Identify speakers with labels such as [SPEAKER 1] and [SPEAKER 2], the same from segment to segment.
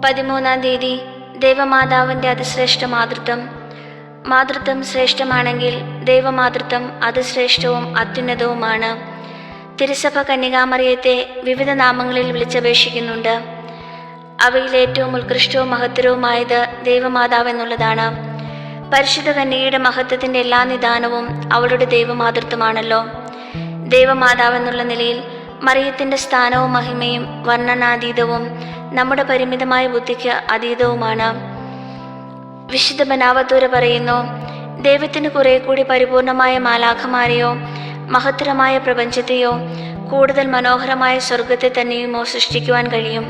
[SPEAKER 1] 13-ാം തീയതി ദൈവമാതാവിൻ്റെ അതിശ്രേഷ്ഠ മാതൃത്വം. മാതൃത്വം ശ്രേഷ്ഠമാണെങ്കിൽ ദൈവമാതൃത്വം അതിശ്രേഷ്ഠവും അത്യുന്നതവുമാണ്. തിരുസഭ കന്യകാമറിയത്തെ വിവിധ നാമങ്ങളിൽ വിളിച്ചപേക്ഷിക്കുന്നുണ്ട്. അവയിൽ ഏറ്റവും ഉത്കൃഷ്ടവും മഹത്തരവുമായത് ദൈവമാതാവ് എന്നുള്ളതാണ്. പരിശുദ്ധ കന്യകയുടെ മഹത്വത്തിൻ്റെ എല്ലാ നിദാനവും അവളുടെ ദൈവമാതൃത്വമാണല്ലോ. ദൈവമാതാവ് എന്നുള്ള നിലയിൽ മറിയത്തിൻ്റെ സ്ഥാനവും മഹിമയും വർണ്ണനാതീതവും നമ്മുടെ പരിമിതമായ ബുദ്ധിക്ക് അതീതവുമാണ്. വിശുദ്ധ ബനാവത്തൂര പറയുന്നു, ദൈവത്തിന് കുറെ കൂടി പരിപൂർണമായ മാലാഖമാരെയോ മഹത്തരമായ പ്രപഞ്ചത്തെയോ കൂടുതൽ മനോഹരമായ സ്വർഗത്തെ തന്നെയുമോ സൃഷ്ടിക്കുവാൻ കഴിയും.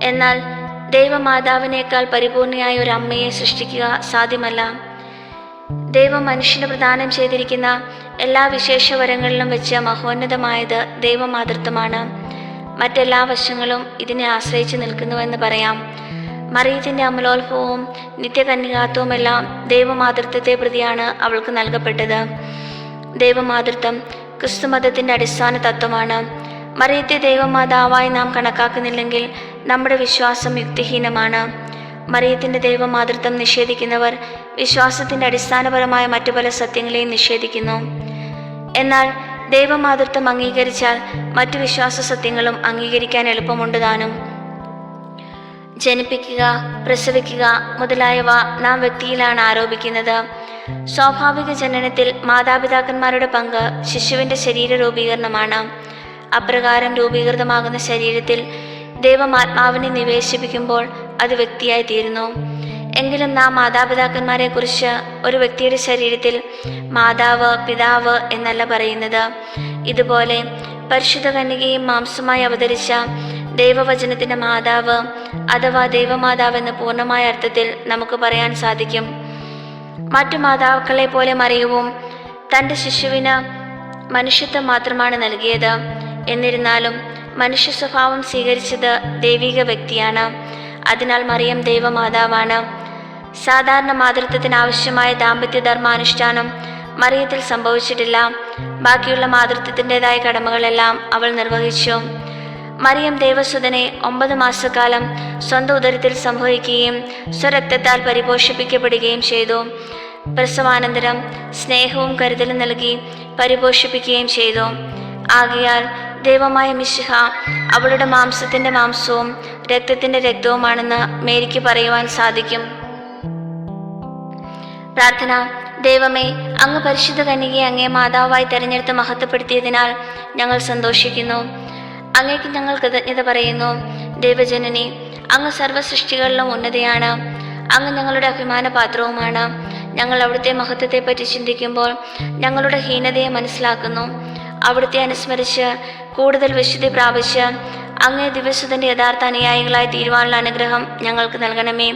[SPEAKER 1] എന്നാൽ ദൈവമാതാവിനേക്കാൾ പരിപൂർണയായ ഒരു അമ്മയെ സൃഷ്ടിക്കുക സാധ്യമല്ല. ദൈവം മനുഷ്യന് പ്രദാനം ചെയ്തിരിക്കുന്ന എല്ലാ വിശേഷവരങ്ങളിലും വെച്ച് മഹോന്നതമായത് ദൈവമാതൃത്വമാണ്. മറ്റെല്ലാ വശങ്ങളും ഇതിനെ ആശ്രയിച്ച് നിൽക്കുന്നുവെന്ന് പറയാം. മറിയത്തിൻ്റെ അമലോത്ഭവവും നിത്യകന്യകാത്വവുമെല്ലാം ദൈവമാതൃത്വത്തെ പ്രതിയാണ് അവൾക്ക് നൽകപ്പെട്ടത്. ദൈവമാതൃത്വം ക്രിസ്തുമതത്തിൻ്റെ അടിസ്ഥാന തത്വമാണ്. മറിയത്തെ ദൈവമാതാവായി നാം കണക്കാക്കുന്നില്ലെങ്കിൽ നമ്മുടെ വിശ്വാസം യുക്തിഹീനമാണ്. മറിയത്തിൻ്റെ ദൈവമാതൃത്വം നിഷേധിക്കുന്നവർ വിശ്വാസത്തിൻ്റെ അടിസ്ഥാനപരമായ മറ്റു പല സത്യങ്ങളെയും നിഷേധിക്കുന്നു. എന്നാൽ ദൈവമാതൃത്വം അംഗീകരിച്ചാൽ മറ്റു വിശ്വാസ സത്യങ്ങളും അംഗീകരിക്കാൻ എളുപ്പമുണ്ട് താനും. ജനിപ്പിക്കുക, പ്രസവിക്കുക മുതലായവ നാം വ്യക്തിയിലാണ് ആരോപിക്കുന്നത്. സ്വാഭാവിക ജനനത്തിൽ മാതാപിതാക്കന്മാരുടെ പങ്ക് ശിശുവിൻ്റെ ശരീര രൂപീകരണമാണ്. അപ്രകാരം രൂപീകൃതമാകുന്ന ശരീരത്തിൽ ദൈവമാത്മാവിനെ നിവേശിപ്പിക്കുമ്പോൾ അത് വ്യക്തിയായി തീരുന്നു. എങ്കിലും നാം മാതാപിതാക്കന്മാരെ കുറിച്ച് ഒരു വ്യക്തിയുടെ ശരീരത്തിൽ മാതാവ്, പിതാവ് എന്നല്ല പറയുന്നത്. ഇതുപോലെ പരിശുദ്ധ കന്യകയും മാംസമായി അവതരിച്ച ദൈവവചനത്തിൻ്റെ മാതാവ് അഥവാ ദൈവമാതാവ് എന്ന പൂർണ്ണമായ അർത്ഥത്തിൽ നമുക്ക് പറയാൻ സാധിക്കും. മറ്റു മാതാക്കളെ പോലെ മറിയവും തൻ്റെ ശിശുവിന് മനുഷ്യത്വം മാത്രമാണ് നൽകിയത്. എന്നിരുന്നാലും മനുഷ്യ സ്വഭാവം സ്വീകരിച്ചത് ദൈവിക വ്യക്തിയാണ്. അതിനാൽ മറിയം ദൈവമാതാവാണ്. സാധാരണ മാതൃത്വത്തിന് ആവശ്യമായ ദാമ്പത്യ ധർമാനുഷ്ഠാനം മറിയത്തിൽ സംഭവിച്ചിട്ടില്ല. ബാക്കിയുള്ള മാതൃത്വത്തിൻ്റെതായ കടമകളെല്ലാം അവൾ നിർവഹിച്ചു. മറിയം ദൈവസുതനെ 9 മാസക്കാലം സ്വന്തം ഉദരത്തിൽ സംഭവിക്കുകയും സ്വരക്തത്താൽ പരിപോഷിപ്പിക്കപ്പെടുകയും ചെയ്തു. പ്രസവാനന്തരം സ്നേഹവും കരുതലും നൽകി പരിപോഷിപ്പിക്കുകയും ചെയ്തു. ആകയാൽ ദൈവമായ മിശിഹ അവളുടെ മാംസത്തിൻ്റെ മാംസവും രക്തത്തിൻ്റെ രക്തവുമാണെന്ന് മേരിക്ക് പറയുവാൻ സാധിക്കും. പ്രാർത്ഥന. ദൈവമേ, അങ്ങ് പരിശുദ്ധ കന്യകയെ അങ്ങേ മാതാവായി തെരഞ്ഞെടുത്ത് മഹത്വപ്പെടുത്തിയതിനാൽ ഞങ്ങൾ സന്തോഷിക്കുന്നു. അങ്ങേക്ക് ഞങ്ങൾ കൃതജ്ഞത പറയുന്നു. ദൈവജനനി, അങ്ങ് സർവ്വസൃഷ്ടികളിലും ഉന്നതയാണ്. അങ്ങ് ഞങ്ങളുടെ അഭിമാനപാത്രവുമാണ്. ഞങ്ങൾ അവിടുത്തെ മഹത്വത്തെപ്പറ്റി ചിന്തിക്കുമ്പോൾ ഞങ്ങളുടെ ഹീനതയെ മനസ്സിലാക്കുന്നു. അവിടുത്തെ അനുസ്മരിച്ച് കൂടുതൽ വിശുദ്ധി പ്രാപിച്ച് അങ്ങേ ദിവസത്തിൻ്റെ യഥാർത്ഥ അനുയായികളായി തീരുവാനുള്ള അനുഗ്രഹം ഞങ്ങൾക്ക് നൽകണമേ.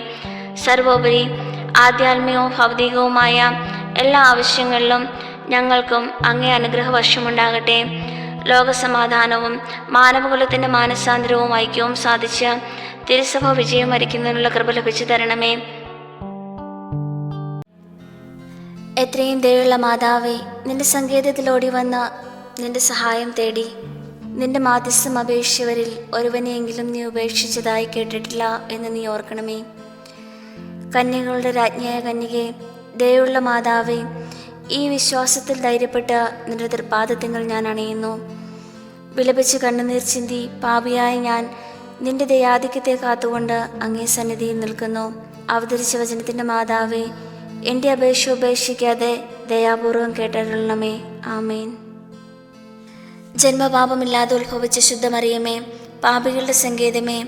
[SPEAKER 1] സർവോപരി ആധ്യാത്മികവും ഭൗതികവുമായ എല്ലാ ആവശ്യങ്ങളിലും ഞങ്ങൾക്കും അങ്ങേ അനുഗ്രഹവർഷമുണ്ടാകട്ടെ. ലോകസമാധാനവും മാനവകുലത്തിൻ്റെ മാനസാന്തരവും ഐക്യവും സാധിച്ച് തിരുസഭ വിജയം വരിക്കുന്നതിനുള്ള കൃപ ലഭിച്ചു തരണമേ. എത്രയും ദയുള്ള മാതാവേ, നിന്റെ സങ്കേതത്തിൽ ഓടി വന്ന നിന്റെ സഹായം തേടി നിന്റെ മാധ്യസ്ഥം അപേക്ഷിച്ചവരിൽ ഒരുവനെയെങ്കിലും നീ ഉപേക്ഷിച്ചതായി കേട്ടിട്ടില്ല എന്ന് നീ ഓർക്കണമേ. കന്യകളുടെ രാജ്ഞിയായ കന്യകേ, ദയുള്ള മാതാവേ, ഈ വിശ്വാസത്തിൽ ധൈര്യപ്പെട്ട് നിന്റെ തൃപ്പാദത്തിങ്ങൾ ഞാൻ അണയുന്നു. വിലപിച്ച് കണ്ണുനീർ ചിന്തി പാപിയായ ഞാൻ നിന്റെ ദയാധിക്യത്തെ കാത്തുകൊണ്ട് അങ്ങേ സന്നിധിയിൽ നിൽക്കുന്നു. അവതരിച്ച വചനത്തിൻ്റെ മാതാവേ, എൻ്റെ അപേക്ഷ ഉപേക്ഷിക്കാതെ ദയാപൂർവം കേട്ടരുളണമേ. ആമേൻ. ജന്മപാപമില്ലാതെ ഉത്ഭവിച്ച ശുദ്ധമറിയമേ, പാപികളുടെ സങ്കേതമേ,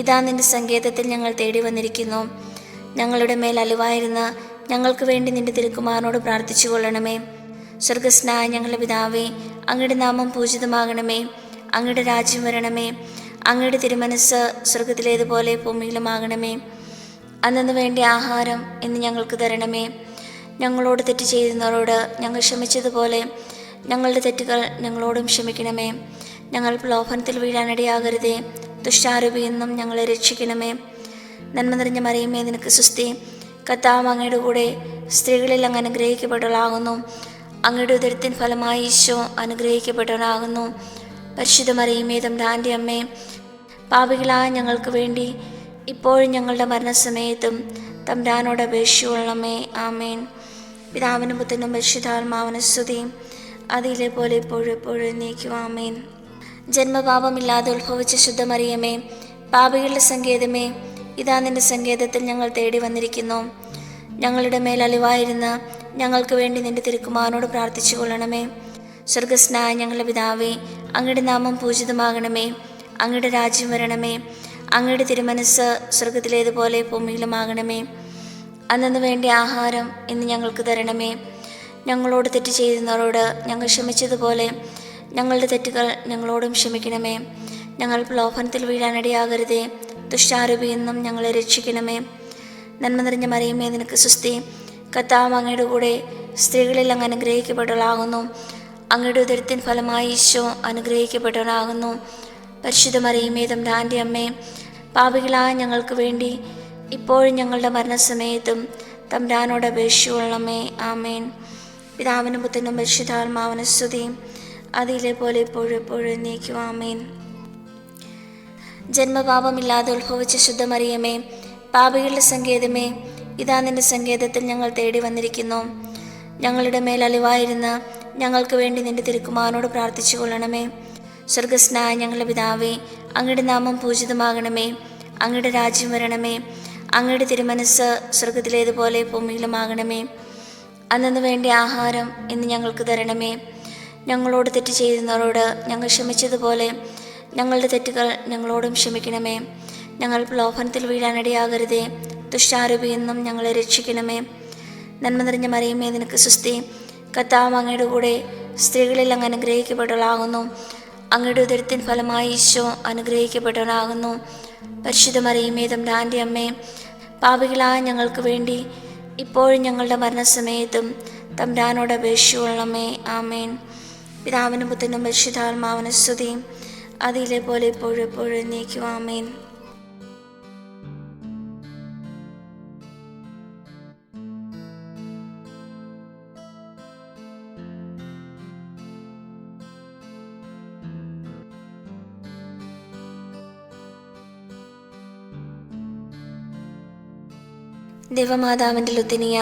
[SPEAKER 1] ഇതാ നിന്റെ സങ്കേതത്തിൽ ഞങ്ങൾ തേടി വന്നിരിക്കുന്നു. ഞങ്ങളുടെ മേൽ അലിവായിരുന്ന ഞങ്ങൾക്ക് വേണ്ടി നിന്റെ തിരുക്കുമാരനോട് പ്രാർത്ഥിച്ചു കൊള്ളണമേ. സ്വർഗസ്നായ ഞങ്ങളുടെ പിതാവേ, അങ്ങയുടെ നാമം പൂജിതമാകണമേ. അങ്ങയുടെ രാജ്യം വരണമേ. അങ്ങയുടെ തിരുമനസ് സ്വർഗത്തിലേതുപോലെ ഭൂമിയിലുമാകണമേ. അന്നു വേണ്ട ആഹാരം ഇന്ന് ഞങ്ങൾക്ക് തരണമേ. ഞങ്ങളോട് തെറ്റ് ചെയ്യുന്നവരോട് ഞങ്ങൾ ക്ഷമിച്ചതുപോലെ ഞങ്ങളുടെ തെറ്റുകൾ ഞങ്ങളോടും ക്ഷമിക്കണമേ. ഞങ്ങൾ പ്രലോഭനത്തിൽ വീഴാനിടയാകരുതേ. ദുഷ്ടാരൂപിയിൽ നിന്നും ഞങ്ങളെ രക്ഷിക്കണമേ. നന്മ നിറഞ്ഞ മറിയമേ, നിനക്ക് സ്വസ്തി. കർത്താവ് അങ്ങയുടെ കൂടെ സ്ത്രീകളിൽ അങ്ങ് അനുഗ്രഹിക്കപ്പെട്ടവളാകുന്നു. അങ്ങയുടെ ഉദരത്തിൻ ഫലമായി ഈശോ അനുഗ്രഹിക്കപ്പെട്ടവനാകുന്നു. പരിശുദ്ധ മറിയമേ, തമ്പുരാൻ്റെ അമ്മേ, പാപികളായ ഞങ്ങൾക്ക് വേണ്ടി ഇപ്പോഴും ഞങ്ങളുടെ മരണസമയത്തും തമ്പുരാനോട് അപേക്ഷിച്ചുകൊള്ളണമേ. ആമേൻ. പിതാവിനും പുത്രനും പരിശുദ്ധാത്മാവിനും സ്തുതി, അതിലെ പോലെ ഇപ്പോഴും എപ്പോഴും എന്നേക്കും. ആമേൻ. ജന്മപാപമില്ലാതെ ഉത്ഭവിച്ച ശുദ്ധമറിയമേ, പാപികളുടെ സങ്കേതമേ, ഇതാ നിന്റെ സങ്കേതത്തിൽ ഞങ്ങൾ തേടി വന്നിരിക്കുന്നു. ഞങ്ങളുടെ മേൽ അലിവായിരുന്ന് ഞങ്ങൾക്ക് വേണ്ടി നിന്റെ തിരുക്കുമാരനോട് പ്രാർത്ഥിച്ചു കൊള്ളണമേ. സ്വർഗസ്നായ ഞങ്ങളുടെ പിതാവേ, അങ്ങയുടെ നാമം പൂജിതമാകണമേ. അങ്ങയുടെ രാജ്യം വരണമേ. അങ്ങയുടെ തിരുമനസ് സ്വർഗത്തിലേതുപോലെ ഭൂമിയിലുമാകണമേ. അന്നു വേണ്ട ആഹാരം ഇന്ന് ഞങ്ങൾക്ക് തരണമേ. ഞങ്ങളോട് തെറ്റ് ചെയ്യുന്നവരോട് ഞങ്ങൾ ക്ഷമിച്ചതുപോലെ ഞങ്ങളുടെ തെറ്റുകൾ ഞങ്ങളോടും ക്ഷമിക്കണമേ. ഞങ്ങൾ പ്രലോഭനത്തിൽ വീഴാനിടയാകരുതേ. ദുഷ്ടാരൂപിയിൽ നിന്നും ഞങ്ങളെ രക്ഷിക്കണമേ. നന്മ നിറഞ്ഞ മറിയമേ, നിനക്ക് സ്വസ്തി. കർത്താവ് അങ്ങയുടെ കൂടെ സ്ത്രീകളിൽ അങ്ങ് അനുഗ്രഹിക്കപ്പെട്ടവളാകുന്നു. അങ്ങയുടെ ഉദരത്തിൻ ഫലമായി ഈശോ അനുഗ്രഹിക്കപ്പെട്ടവനാകുന്നു. പരിശുദ്ധ മറിയമേ, തമ്പുരാന്റെ അമ്മേ, പാപികളായ ഞങ്ങൾക്ക് വേണ്ടി ഇപ്പോഴും ഞങ്ങളുടെ മരണസമയത്തും തമ്പുരാനോട് അപേക്ഷിച്ചു കൊള്ളണമേ. ആമേൻ. പിതാവിനും പുത്രനും പരിശുദ്ധാത്മാവിനും സ്തുതി, അതിലെ പോലെ ഇപ്പോഴും എപ്പോഴും എന്നേക്കും. ആമേൻ. ജന്മപാപമില്ലാതെ ഉത്ഭവിച്ച ശുദ്ധമറിയമേ, പാപികളുടെ സങ്കേതമേ, ഇതാ നിന്റെ സങ്കേതത്തിൽ ഞങ്ങൾ തേടി വന്നിരിക്കുന്നു. ഞങ്ങളുടെ മേൽ അലിവായിരുന്ന് ഞങ്ങൾക്ക് വേണ്ടി നിന്റെ തിരുക്കുമാരനോട് പ്രാർത്ഥിച്ചു കൊള്ളണമേ. സ്വർഗസ്നായ ഞങ്ങളുടെ പിതാവേ, അങ്ങയുടെ നാമം പൂജിതമാകണമേ. അങ്ങയുടെ രാജ്യം വരണമേ. അങ്ങയുടെ തിരുമനസ് സ്വർഗത്തിലേതുപോലെ ഭൂമിയിലുമാകണമേ. അന്നു വേണ്ട ആഹാരം ഇന്ന് ഞങ്ങൾക്ക് തരണമേ. ഞങ്ങളോട് തെറ്റ് ചെയ്യുന്നവരോട് ഞങ്ങൾ ക്ഷമിച്ചതുപോലെ ഞങ്ങളുടെ തെറ്റുകൾ ഞങ്ങളോടും ക്ഷമിക്കണമേ. ഞങ്ങൾ പ്രലോഭനത്തിൽ വീഴാനിടയാകരുതേ. ദുഷ്ടാരൂപിയിൽ നിന്നും ഞങ്ങളെ രക്ഷിക്കണമേ. നന്മ നിറഞ്ഞ മറിയമേ, നിനക്ക് സ്വസ്തി. കർത്താവ് അങ്ങയുടെ കൂടെ സ്ത്രീകളിൽ അങ്ങ് അനുഗ്രഹിക്കപ്പെട്ടവളാകുന്നു. അങ്ങയുടെ ഉദരത്തിൻ ഫലമായി ഈശോ അനുഗ്രഹിക്കപ്പെട്ടവനാകുന്നു. പരിശുദ്ധ മറിയമേ, തമ്പുരാന്റെ അമ്മേ, പാപികളായ ഞങ്ങൾക്ക് വേണ്ടി ഇപ്പോഴും ഞങ്ങളുടെ മരണസമയത്തും തമ്പുരാനോട് അപേക്ഷിച്ചു കൊള്ളണമേ. ആമേൻ. പിതാവിനും പുത്രനും പരിശുദ്ധാത്മാവിനും സ്തുതി, അതിലെ പോലെ ഇപ്പോഴും എപ്പോഴും എന്നേക്കും. ആമേൻ. ദൈവമാതാവിൻ്റെ ലുത്തിനിയ,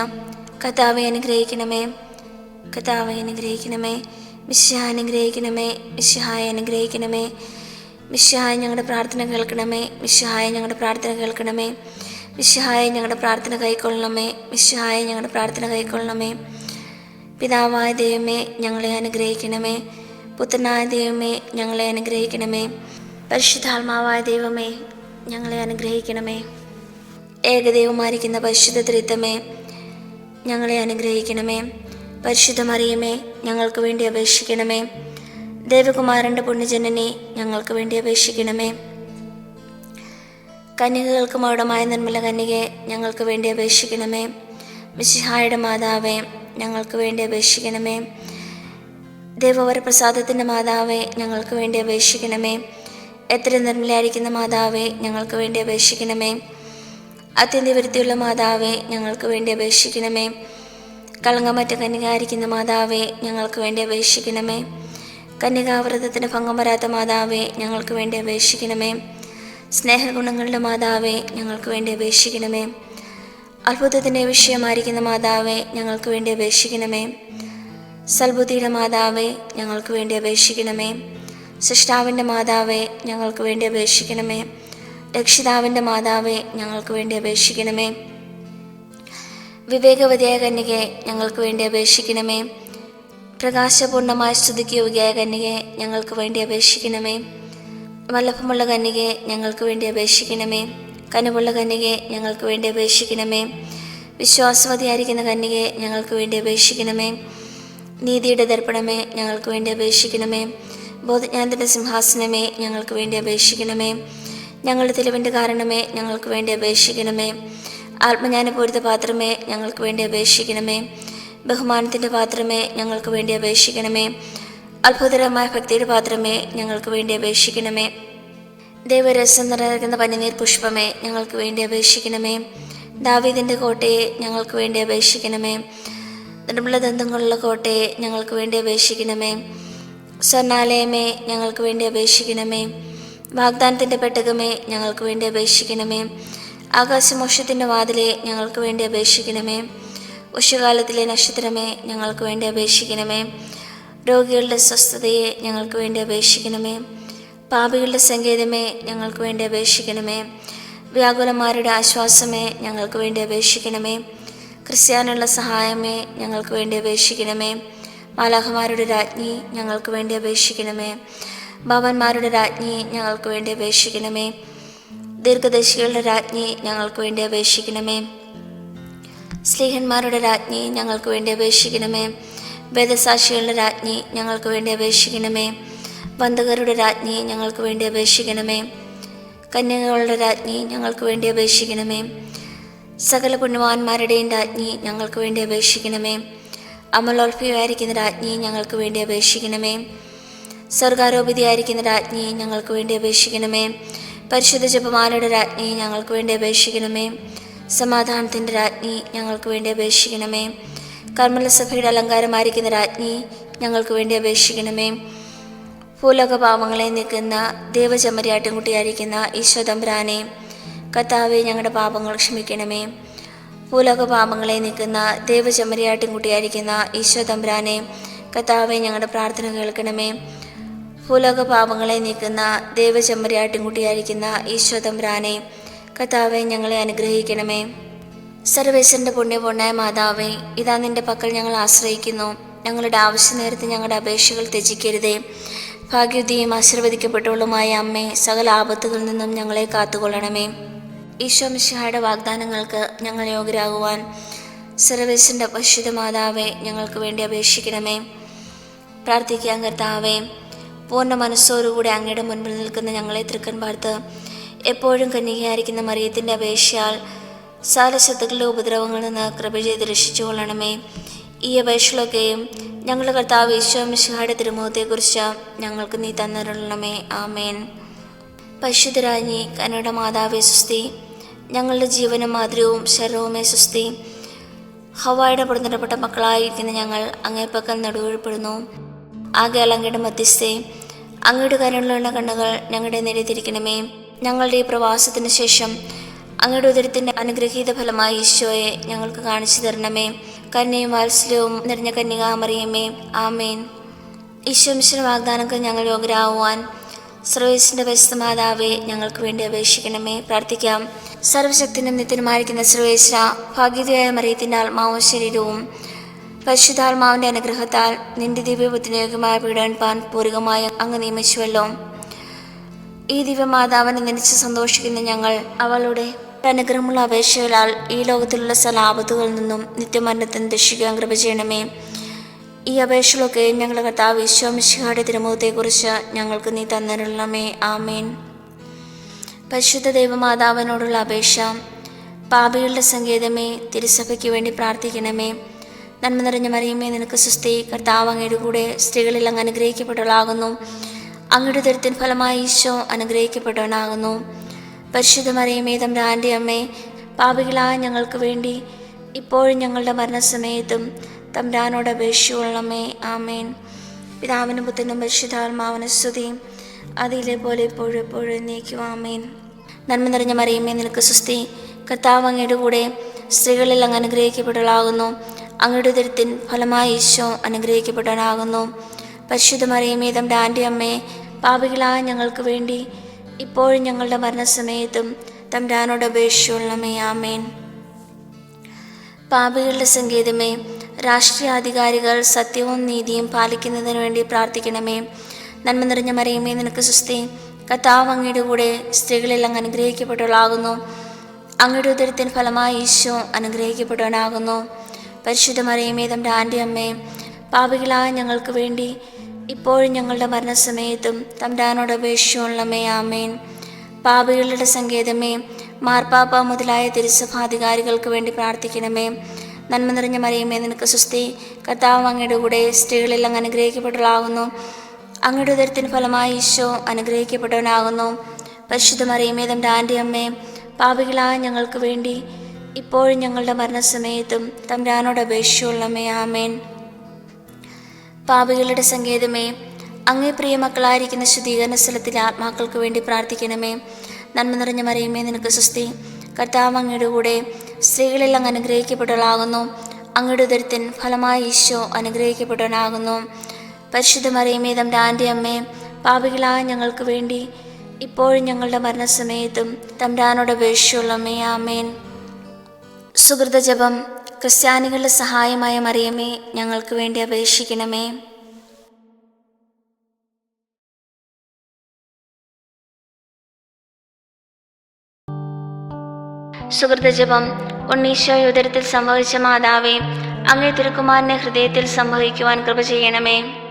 [SPEAKER 1] കർത്താവെ അനുഗ്രഹിക്കണമേ. കർത്താവെ അനുഗ്രഹിക്കണമേ. മിശിഹായെ അനുഗ്രഹിക്കണമേ. മിശിഹായെ അനുഗ്രഹിക്കണമേ. മിശിഹായെ ഞങ്ങളുടെ പ്രാർത്ഥന കേൾക്കണമേ. മിശിഹായെ ഞങ്ങളുടെ പ്രാർത്ഥന കേൾക്കണമേ. മിശിഹായെ ഞങ്ങളുടെ പ്രാർത്ഥന കൈക്കൊള്ളണമേ. മിശിഹായെ ഞങ്ങളുടെ പ്രാർത്ഥന കൈക്കൊള്ളണമേ. പിതാവായ ദൈവമേ, ഞങ്ങളെ അനുഗ്രഹിക്കണമേ. പുത്രനായ ദൈവമേ, ഞങ്ങളെ അനുഗ്രഹിക്കണമേ. പരിശുദ്ധാത്മാവായ ദൈവമേ, ഞങ്ങളെ അനുഗ്രഹിക്കണമേ. ഏകദൈവമായിരിക്കുന്ന പരിശുദ്ധ ത്രിത്വമേ, ഞങ്ങളെ അനുഗ്രഹിക്കണമേ. പരിശുദ്ധ മറിയമേ, ഞങ്ങൾക്ക് വേണ്ടി അപേക്ഷിക്കണമേ. ദേവകുമാരൻ്റെ പുണ്യജനനി, ഞങ്ങൾക്ക് വേണ്ടി അപേക്ഷിക്കണമേ. കന്യകകൾക്ക് മൗഢമായ നിർമ്മല കന്യകെ, ഞങ്ങൾക്ക് വേണ്ടി അപേക്ഷിക്കണമേ. മിശിഹായുടെ മാതാവേ, ഞങ്ങൾക്ക് വേണ്ടി അപേക്ഷിക്കണമേ. ദേവവരപ്രസാദത്തിൻ്റെ മാതാവേ, ഞങ്ങൾക്ക് വേണ്ടി അപേക്ഷിക്കണമേ. എത്ര നിർമ്മലയായിരിക്കുന്ന മാതാവേ, ഞങ്ങൾക്ക് വേണ്ടി അപേക്ഷിക്കണമേ. അത്യന്ത മാതാവേ, ഞങ്ങൾക്ക് വേണ്ടി അപേക്ഷിക്കണമേ. കളങ്കമറ്റ കന്യകായിരിക്കുന്ന മാതാവേ, ഞങ്ങൾക്ക് വേണ്ടി അപേക്ഷിക്കണമേ. കന്യകാവ്രതത്തിന് ഭംഗം വരാത്ത മാതാവേ, ഞങ്ങൾക്ക് വേണ്ടി അപേക്ഷിക്കണമേ. സ്നേഹഗുണങ്ങളുടെ മാതാവേ, ഞങ്ങൾക്ക് വേണ്ടി അപേക്ഷിക്കണമേ. അത്ഭുതത്തിൻ്റെ വിഷയമായിരിക്കുന്ന മാതാവേ, ഞങ്ങൾക്ക് വേണ്ടി അപേക്ഷിക്കണമേ. സൽബുദ്ധിയുടെ മാതാവേ, ഞങ്ങൾക്ക് വേണ്ടി അപേക്ഷിക്കണമേ. സൃഷ്ടാവിൻ്റെ മാതാവേ, ഞങ്ങൾക്ക് വേണ്ടി അപേക്ഷിക്കണമേ. രക്ഷിതാവിൻ്റെ മാതാവേ, ഞങ്ങൾക്ക് വേണ്ടി അപേക്ഷിക്കണമേ. വിവേകവതിയായ കന്യകെ, ഞങ്ങൾക്ക് വേണ്ടി അപേക്ഷിക്കണമേ. പ്രകാശപൂർണമായ സ്തുതിക്ക് യോഗ്യയായ കന്യകെ, ഞങ്ങൾക്ക് വേണ്ടി അപേക്ഷിക്കണമേ. വല്ലഭമുള്ള കന്യകെ, ഞങ്ങൾക്ക് വേണ്ടി അപേക്ഷിക്കണമേ. കനിവുള്ള കന്യകെ, ഞങ്ങൾക്ക് വേണ്ടി അപേക്ഷിക്കണമേ. വിശ്വാസവതിയായിരിക്കുന്ന കന്യകെ, ഞങ്ങൾക്ക് വേണ്ടി അപേക്ഷിക്കണമേ. നീതിയുടെ ദർപ്പണമേ, ഞങ്ങൾക്ക് വേണ്ടി അപേക്ഷിക്കണമേ. ബോധജ്ഞാനത്തിൻ്റെ സിംഹാസനമേ, ഞങ്ങൾക്ക് വേണ്ടി അപേക്ഷിക്കണമേ. ഞങ്ങളുടെ തെളിവിൻ്റെ കാരണമേ, ഞങ്ങൾക്ക് വേണ്ടി അപേക്ഷിക്കണമേ. ആത്മജ്ഞാനപൂരിത പാത്രമേ, ഞങ്ങൾക്ക് വേണ്ടി അപേക്ഷിക്കണമേ. ബഹുമാനത്തിൻ്റെ പാത്രമേ, ഞങ്ങൾക്ക് വേണ്ടി അപേക്ഷിക്കണമേ. അത്ഭുതകരമായ ഭക്തിയുടെ പാത്രമേ, ഞങ്ങൾക്ക് വേണ്ടി അപേക്ഷിക്കണമേ. ദൈവരസം നിറയ്ക്കുന്ന പനിനീർ പുഷ്പമേ, ഞങ്ങൾക്ക് വേണ്ടി അപേക്ഷിക്കണമേ. ദാവീദിൻ്റെ കോട്ടയെ, ഞങ്ങൾക്ക് വേണ്ടി അപേക്ഷിക്കണമേ. നിർമ്മല ദന്തങ്ങളുള്ള കോട്ടയെ, ഞങ്ങൾക്ക് വേണ്ടി അപേക്ഷിക്കണമേ. സ്വർണാലയമേ, ഞങ്ങൾക്ക് വേണ്ടി അപേക്ഷിക്കണമേ. വാഗ്ദാനത്തിൻ്റെ പെട്ടകമേ, ഞങ്ങൾക്ക് വേണ്ടി അപേക്ഷിക്കണമേ. ആകാശമോക്ഷത്തിൻ്റെ വാതിലെ, ഞങ്ങൾക്ക് വേണ്ടി അപേക്ഷിക്കണമേ. ഉഷകാലത്തിലെ നക്ഷത്രമേ, ഞങ്ങൾക്ക് വേണ്ടി അപേക്ഷിക്കണമേ. രോഗികളുടെ സ്വസ്ഥതയെ, ഞങ്ങൾക്ക് വേണ്ടി അപേക്ഷിക്കണമേ. പാപികളുടെ സങ്കേതമേ, ഞങ്ങൾക്ക് വേണ്ടി അപേക്ഷിക്കണമേ. വ്യാകുലന്മാരുടെ ആശ്വാസമേ, ഞങ്ങൾക്ക് വേണ്ടി അപേക്ഷിക്കണമേ. ക്രിസ്ത്യാനുള്ള സഹായമേ, ഞങ്ങൾക്ക് വേണ്ടി അപേക്ഷിക്കണമേ. മാലാഖമാരുടെ രാജ്ഞി, ഞങ്ങൾക്ക് വേണ്ടി അപേക്ഷിക്കണമേ. ഭവന്മാരുടെ രാജ്ഞി, ഞങ്ങൾക്ക് വേണ്ടി അപേക്ഷിക്കണമേ. ദീർഘദർശികളുടെ രാജ്ഞി, ഞങ്ങൾക്ക് വേണ്ടി അപേക്ഷിക്കണമേ. സ്ലീഹന്മാരുടെ രാജ്ഞി, ഞങ്ങൾക്ക് വേണ്ടി അപേക്ഷിക്കണമേ. വേദസാക്ഷികളുടെ രാജ്ഞി, ഞങ്ങൾക്ക് വേണ്ടി അപേക്ഷിക്കണമേ. വന്ധകരുടെ രാജ്ഞി, ഞങ്ങൾക്ക് വേണ്ടി അപേക്ഷിക്കണമേ. കന്യകകളുടെ രാജ്ഞി, ഞങ്ങൾക്ക് വേണ്ടി അപേക്ഷിക്കണമേ. സകല പുണ്യവാന്മാരുടെയും രാജ്ഞി, ഞങ്ങൾക്ക് വേണ്ടി അപേക്ഷിക്കണമേ. അമലോത്ഭവയായിരിക്കുന്ന രാജ്ഞി, ഞങ്ങൾക്ക് വേണ്ടി അപേക്ഷിക്കണമേ. സ്വർഗാരോപിതയായിരിക്കുന്ന രാജ്ഞി, ഞങ്ങൾക്ക് വേണ്ടി അപേക്ഷിക്കണമേ. പരിശുദ്ധ ജപമാലയുടെ രാജ്ഞി, ഞങ്ങൾക്ക് വേണ്ടി അപേക്ഷിക്കണമേ. സമാധാനത്തിൻ്റെ രാജ്ഞി, ഞങ്ങൾക്ക് വേണ്ടി അപേക്ഷിക്കണമേ. കർമ്മലസഭയുടെ അലങ്കാരമായിരിക്കുന്ന രാജ്ഞി, ഞങ്ങൾക്ക് വേണ്ടി അപേക്ഷിക്കണമേ. ഭൂലോക പാപങ്ങളെ നീക്കുന്ന ദേവചമരിയാട്ടിൻകുട്ടിയായിരിക്കുന്ന ഈശോ തമ്പുരാനെ, കർത്താവേ, ഞങ്ങളുടെ പാപങ്ങൾ ക്ഷമിക്കണമേ. ഭൂലോക പാപങ്ങളെ നീക്കുന്ന ദേവചമരിയാട്ടിൻകുട്ടിയായിരിക്കുന്ന ഈശോ തമ്പുരാനെ, കർത്താവേ, ഞങ്ങളുടെ പ്രാർത്ഥന കേൾക്കണമേ. ഭൂലോക പാപങ്ങളെ നീക്കുന്ന ദേവചമരിയാട്ടിൻകുട്ടിയായിരിക്കുന്ന ഈശോ തമ്പുരാനെ, കർത്താവേ, ഞങ്ങളെ അനുഗ്രഹിക്കണമേ. സർവേശ്വരൻ്റെ പുണ്യപൂർണ്ണായ മാതാവേ, ഇതാ നിന്റെ പക്കൽ ഞങ്ങൾ ആശ്രയിക്കുന്നു. ഞങ്ങളുടെ ആവശ്യ നേരത്ത് ഞങ്ങളുടെ അപേക്ഷകൾ ത്യജിക്കരുതേ. ഭാഗ്യവതിയും ആശീർവദിക്കപ്പെട്ടവളുമായ അമ്മേ, സകല ആപത്തുകളിൽ നിന്നും ഞങ്ങളെ കാത്തുകൊള്ളണമേ. ഈശോ മിശിഹായുടെ വാഗ്ദാനങ്ങൾക്ക് ഞങ്ങൾ യോഗ്യരാകുവാൻ സർവേശ്വരൻ്റെ പരിശുദ്ധ മാതാവേ, ഞങ്ങൾക്ക് വേണ്ടി അപേക്ഷിക്കണമേ. പ്രാർത്ഥിക്കാൻ കർത്താവേ, പൂർണ്ണ മനസ്സോടുകൂടി അങ്ങയുടെ മുൻപിൽ നിൽക്കുന്ന ഞങ്ങളെ തൃക്കൺ പാർത്ത് എപ്പോഴും കന്യകയായിരിക്കുന്ന മറിയത്തിൻ്റെ അപേക്ഷയാൽ സകല ശത്രുക്കളുടെ ഉപദ്രവങ്ങളിൽ നിന്ന് കൃപ ചെയ്ത് രക്ഷിച്ചു കൊള്ളണമേ. ഈ അപേക്ഷകളൊക്കെയും ഞങ്ങളുടെ കർത്താവ് ഈശോ മിശിഹായുടെ തിരുമുഖത്തെക്കുറിച്ച് ഞങ്ങൾക്ക് നീ തന്നിരണമേ. ആമേൻ. പരിശുദ്ധരാജ്ഞി കന്യകയുടെ മാതാവേ സുസ്തി. ഞങ്ങളുടെ ജീവനും മാതൃവും ശരീരവുമേ സുസ്തി. ഹവ്വായുടെ പുറന്നിടപ്പെട്ട മക്കളായിരിക്കുന്ന ഞങ്ങൾ അങ്ങേപ്പക്കൽ നടുവീഴ്പ്പെടുന്നു. ആകയാൽ അങ്ങയുടെ മധ്യസ്ഥേ, അങ്ങയുടെ കരുണയുള്ള കണ്ണുകൾ ഞങ്ങളുടെ നേരെ തിരിക്കണമേ. ഞങ്ങളുടെ ഈ പ്രവാസത്തിന് ശേഷം അങ്ങയുടെ ഉദരത്തിൻ്റെ അനുഗ്രഹീത ഫലമായി ഈശോയെ ഞങ്ങൾക്ക് കാണിച്ചു തരണമേ. കന്യയും വാത്സല്യവും നിറഞ്ഞ കന്യകാമറിയമേ, ആമേൻ. ഈശോ മിശിഹായുടെ വാഗ്ദാനങ്ങൾ ഞങ്ങൾ യോഗ്യരാകുവാൻ സർവേശ്വരൻ്റെ പരിശുദ്ധ മാതാവേ, ഞങ്ങൾക്ക് വേണ്ടി അപേക്ഷിക്കണമേ. പ്രാർത്ഥിക്കാം. സർവശക്തനും നിത്യനുമായിരിക്കുന്ന സർവേശ്വര, ഭാഗ്യതയായ മറിയത്തിൻ്റെ ആത്മാവും ശരീരവും പരിശുദ്ധാത്മാവിൻ്റെ അനുഗ്രഹത്താൽ നിന്റെ ദിവ്യപുത്രന് യോഗ്യമായ പീഡനപ്പാൻ പൂർവികമായി അങ്ങ് നിയമിച്ചുവല്ലോ. ഈ ദിവ്യമാതാവിനെ നനച്ച് സന്തോഷിക്കുന്ന ഞങ്ങൾ അവളുടെ അനുഗ്രഹമുള്ള അപേക്ഷകളാൽ ഈ ലോകത്തിലുള്ള സകല ആപത്തുകളിൽ നിന്നും നിത്യമരണത്തിന് രക്ഷിക്കാൻ കൃപ ചെയ്യണമേ. ഈ അപേക്ഷകളൊക്കെ ഞങ്ങളുടെ കർത്താവ് ഈശോ മിശിഹായുടെ തിരുമുഖത്തെക്കുറിച്ച് ഞങ്ങൾക്ക് നീ തന്നിരണമേ. ആമേൻ. പരിശുദ്ധ ദൈവമാതാവിനോടുള്ള അപേക്ഷ. പാപികളുടെ സങ്കേതമേ, തിരുസഭയ്ക്ക് വേണ്ടി പ്രാർത്ഥിക്കണമേ. നന്മ നിറഞ്ഞ മറിയമേ, നിനക്ക് സുസ്തി. കർത്താവ് അങ്ങയുടെ കൂടെ സ്ത്രീകളിൽ അങ്ങ് അനുഗ്രഹിക്കപ്പെട്ടവളാകുന്നു. അങ്ങയുടെ ഉദരത്തിൻ ഫലമായി ഈശോ അനുഗ്രഹിക്കപ്പെട്ടവനാകുന്നു. പരിശുദ്ധ മറിയമേ, തമ്പുരാൻ്റെ അമ്മേ, പാപികളായ ഞങ്ങൾക്ക് വേണ്ടി ഇപ്പോഴും ഞങ്ങളുടെ മരണസമയത്തും തമ്പുരാനോട് അപേക്ഷിച്ചുകൊള്ളണമേ. ആമേൻ. പിതാവിനും പുത്രനും പരിശുദ്ധാത്മാവിനും സ്തുതി, അതിലെ പോലെ എപ്പോഴും എപ്പോഴും എന്നേക്കും. ആമേൻ. നന്മ നിറഞ്ഞ മറിയമേ, നിനക്ക് സുസ്തി. കർത്താവ് അങ്ങയുടെ കൂടെ സ്ത്രീകളിൽ അങ്ങ് അനുഗ്രഹിക്കപ്പെട്ടവളാകുന്നു. അങ്ങയുടെ ഉദരത്തിൻ ഫലമായി ഈശോ അനുഗ്രഹിക്കപ്പെട്ടവനാകുന്നു. പരിശുദ്ധ മറിയമേ, തമ്പുരാൻ്റെ അമ്മേ, പാപികളായ ഞങ്ങൾക്ക് വേണ്ടി ഇപ്പോഴും ഞങ്ങളുടെ മരണസമയത്തും തമ്പുരാനോട് അപേക്ഷിച്ചുകൊള്ളണമേ. ആമേൻ. പാപികളുടെ സങ്കേതമേ, രാഷ്ട്രീയാധികാരികൾ സത്യവും നീതിയും പാലിക്കുന്നതിന് വേണ്ടി പ്രാർത്ഥിക്കണമേ. നന്മ നിറഞ്ഞ മറിയമേ, നിനക്ക് സുസ്തി. കർത്താവ് അങ്ങയുടെ കൂടെ സ്ത്രീകളിൽ അങ്ങ് അനുഗ്രഹിക്കപ്പെട്ടവളാകുന്നു. അങ്ങയുടെ ഉദരത്തിൻ ഫലമായി ഈശോ അനുഗ്രഹിക്കപ്പെട്ടവനാകുന്നു. പരിശുദ്ധ മറിയമേ, തമ്പുരാൻ്റെ അമ്മേ, പാപികളായ ഞങ്ങൾക്ക് വേണ്ടി ഇപ്പോഴും ഞങ്ങളുടെ മരണസമയത്തും തമ്പുരാനോട് അപേക്ഷിച്ചുകൊള്ളണമേ. ആമേൻ. പാപികളുടെ സങ്കേതമേ, മാർപ്പാപ്പ മുതലായ തിരുസഭാധികാരികൾക്ക് വേണ്ടി പ്രാർത്ഥിക്കണമേ. നന്മ നിറഞ്ഞ മറിയമേ, നിനക്ക് സുസ്തി. കർത്താവ് അങ്ങയുടെ കൂടെ സ്ത്രീകളിൽ അങ്ങ് അനുഗ്രഹിക്കപ്പെട്ടവളാകുന്നു. അങ്ങയുടെ ഉദരത്തിന് ഫലമായി ഈശോ അനുഗ്രഹിക്കപ്പെട്ടവനാകുന്നു. പരിശുദ്ധ മറിയമേ, തമ്പുരാൻ്റെ അമ്മേ, പാപികളായ ഞങ്ങൾക്ക് വേണ്ടി ഇപ്പോഴും ഞങ്ങളുടെ മരണസമയത്തും തമ്പുരാനോട് അപേക്ഷിച്ചുകൊള്ളണമേ. ആമേൻ. പാപികളുടെ സങ്കേതമേ, അങ്ങേ പ്രിയമക്കളായിരിക്കുന്ന ശുദ്ധീകരണ സ്ഥലത്തിലെ ആത്മാക്കൾക്ക് വേണ്ടി പ്രാർത്ഥിക്കണമേ. നന്മ നിറഞ്ഞ മറിയമേ, നിനക്ക് സ്വസ്തി. കർത്താവ് അങ്ങയുടെ കൂടെ സ്ത്രീകളിൽ അങ്ങ് അനുഗ്രഹിക്കപ്പെട്ടവളാകുന്നു. അങ്ങയുടെ ഉദരത്തിൻ ഫലമായി ഈശോ അനുഗ്രഹിക്കപ്പെട്ടവനാകുന്നു. പരിശുദ്ധ മറിയമേ, തമ്പുരാന്റെ അമ്മേ, പാപികളായ ഞങ്ങൾക്ക് വേണ്ടി ഇപ്പോഴും ഞങ്ങളുടെ മരണസമയത്തും തമ്പുരാനോട് അപേക്ഷിച്ചുള്ളമ്മേ. ആമേൻ. സുഹൃത ജപം. ക്രിസ്ത്യാനികളുടെ സഹായമായ മറിയമേ, ഞങ്ങൾക്ക് വേണ്ടി അപേക്ഷിക്കണമേ. സുഹൃത ജപം. ഉണ്ണീശോയെ ഉദരത്തിൽ സംഭവിച്ച മാതാവേ, അങ്ങേ തിരുക്കുമാരനെ ഹൃദയത്തിൽ സംഭവിക്കുവാൻ കൃപ ചെയ്യണമേ.